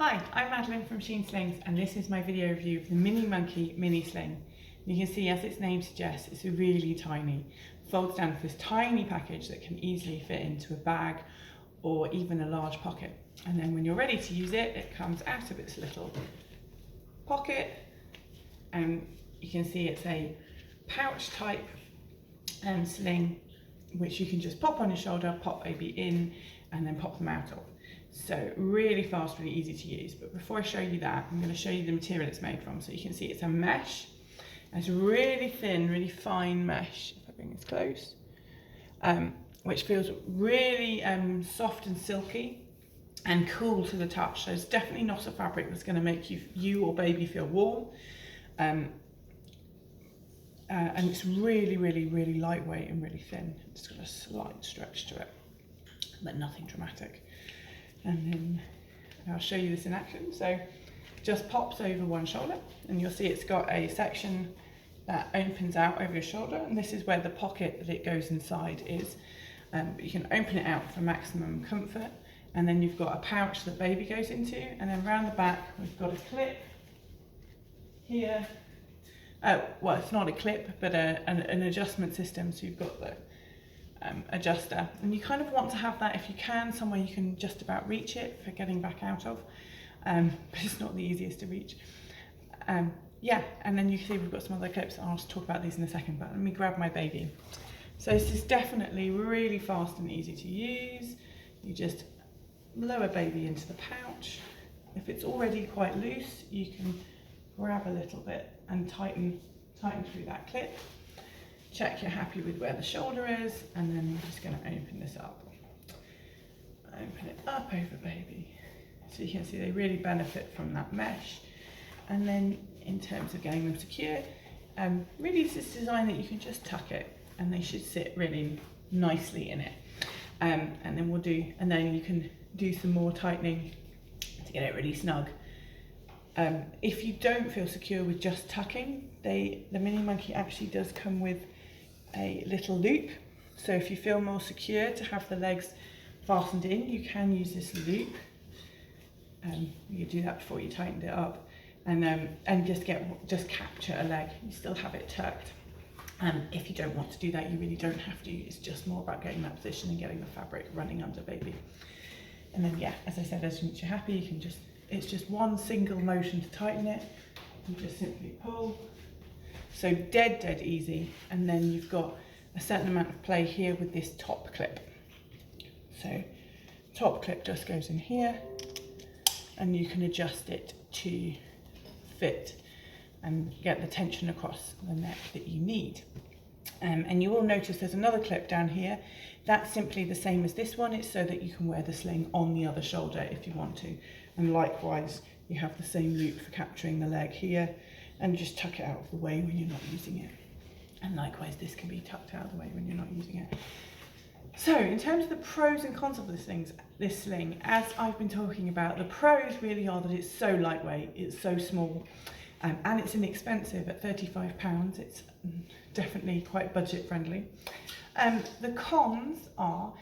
Hi, I'm Madeline from Sheen Slings, and this is my video review of the Mini Monkey Mini Sling. You can see, as its name suggests, it's really tiny. Folds down to this tiny package that can easily fit into a bag or even a large pocket. And then when you're ready to use it, it comes out of its little pocket, and you can see it's a pouch type sling, which you can just pop on your shoulder, pop baby in, and then pop them out of. So really fast, really easy to use. But before I show you that, I'm going to show you the material it's made from. So you can see it's a mesh. It's really thin, really fine mesh, if I bring this close, which feels really soft and silky and cool to the touch. So it's definitely not a fabric that's going to make you or baby feel warm. And it's really, really, really lightweight and really thin. It's got a slight stretch to it, but nothing dramatic. And then I'll show you this in action. So just pops over one shoulder, and you'll see it's got a section that opens out over your shoulder, and this is where the pocket that it goes inside is. But you can open it out for maximum comfort, and then you've got a pouch that baby goes into, and then round the back we've got a clip here. Well, it's not a clip, but an adjustment system. So you've got the adjuster, and you kind of want to have that, if you can, somewhere you can just about reach it for getting back out of, but it's not the easiest to reach. Yeah, and then you can see we've got some other clips. I'll just talk about these in a second, but let me grab my baby. So this is definitely really fast and easy to use. You just lower baby into the pouch. If it's already quite loose, you can grab a little bit and tighten through that clip. Check you're happy with where the shoulder is, and then I'm just going to open this up. Open it up over baby. So you can see they really benefit from that mesh. And then in terms of getting them secure, really it's this design that you can just tuck it, and they should sit really nicely in it. And then you can do some more tightening to get it really snug. If you don't feel secure with just tucking, the Mini Monkey actually does come with a little loop. So if you feel more secure to have the legs fastened in, you can use this loop. You do that before you tightened it up, and just capture a leg. You still have it tucked. If you don't want to do that, you really don't have to. It's just more about getting that position and getting the fabric running under baby. And then, yeah, as I said, as soon as you're happy, you can it's just one single motion to tighten it. You just simply pull. So dead easy. And then you've got a certain amount of play here with this top clip. So top clip just goes in here, and you can adjust it to fit and get the tension across the neck that you need. And you will notice there's another clip down here. That's simply the same as this one. It's so that you can wear the sling on the other shoulder if you want to. And likewise, you have the same loop for capturing the leg here, and just tuck it out of the way when you're not using it. And likewise, this can be tucked out of the way when you're not using it. So in terms of the pros and cons of this sling, as I've been talking about, the pros really are that it's so lightweight, it's so small, and it's inexpensive at £35. It's definitely quite budget friendly. The cons are,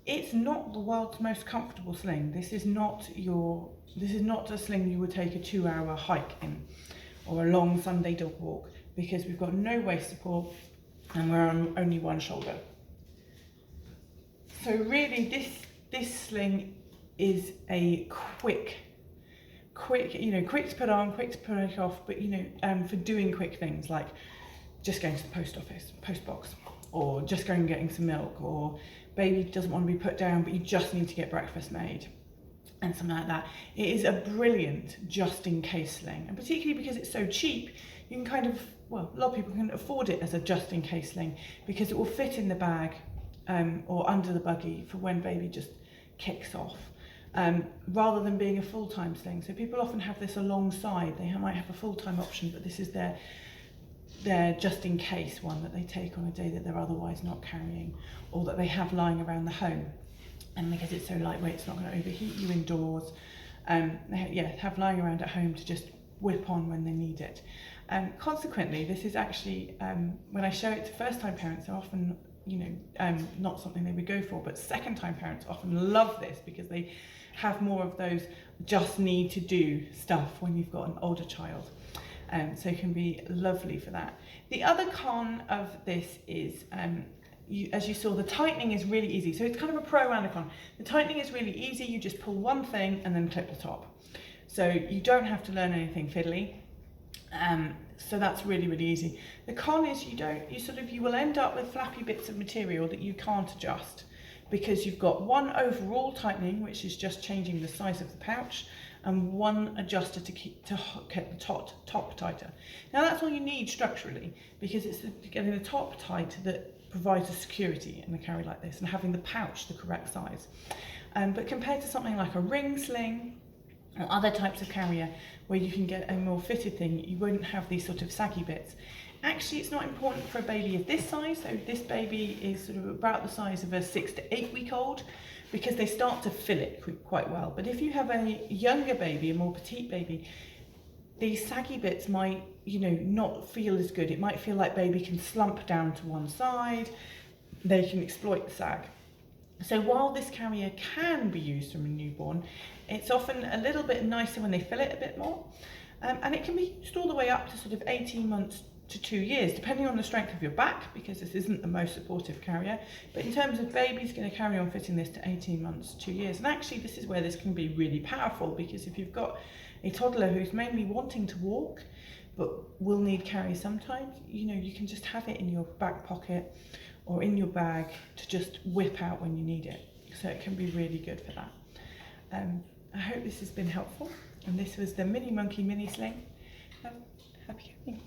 it's not the world's most comfortable sling. This is not a sling you would take a 2-hour hike in, or a long Sunday dog walk, because we've got no waist support and we're on only one shoulder. So really this sling is a quick to put on, quick to put it off, but for doing quick things like just going to the post box, or just going and getting some milk, or baby doesn't want to be put down but you just need to get breakfast made, and something like that. It is a brilliant just in case sling, and particularly because it's so cheap, you can a lot of people can afford it as a just in case sling, because it will fit in the bag or under the buggy for when baby just kicks off, rather than being a full-time sling. So people often have this alongside. They might have a full-time option, but this is their just in case one that they take on a day that they're otherwise not carrying, or that they have lying around the home. And because it's so lightweight, it's not going to overheat you indoors. They have lying around at home to just whip on when they need it. Consequently, this is actually, when I show it to first-time parents, I often not something they would go for. But second time parents often love this because they have more of those just need to do stuff when you've got an older child. So it can be lovely for that. The other con of this is, as you saw, the tightening is really easy. So it's kind of a pro and a con. The tightening is really easy. You just pull one thing and then clip the top. So you don't have to learn anything fiddly. So that's really, really easy. The con is you will end up with flappy bits of material that you can't adjust, because you've got one overall tightening, which is just changing the size of the pouch, and one adjuster to keep the top tighter. Now that's all you need structurally, because it's getting the top tight that provides the security in a carry like this, and having the pouch the correct size. But compared to something like a ring sling or other types of carrier where you can get a more fitted thing, you won't have these sort of saggy bits. Actually, it's not important for a baby of this size. So this baby is sort of about the size of a 6 to 8 week old, because they start to fill it quite well. But if you have a younger baby, a more petite baby, these saggy bits might, not feel as good. It might feel like baby can slump down to one side. They can exploit the sag. So while this carrier can be used from a newborn, it's often a little bit nicer when they fill it a bit more. And it can be used all the way up to sort of 18 months to 2 years, depending on the strength of your back, because this isn't the most supportive carrier. But in terms of babies, going to carry on fitting this to 18 months, 2 years. And actually, this is where this can be really powerful, because if you've got a toddler who's mainly wanting to walk, but will need carry sometimes, you can just have it in your back pocket or in your bag to just whip out when you need it. So it can be really good for that. I hope this has been helpful. And this was the Mini Monkey Mini Sling. Happy caring.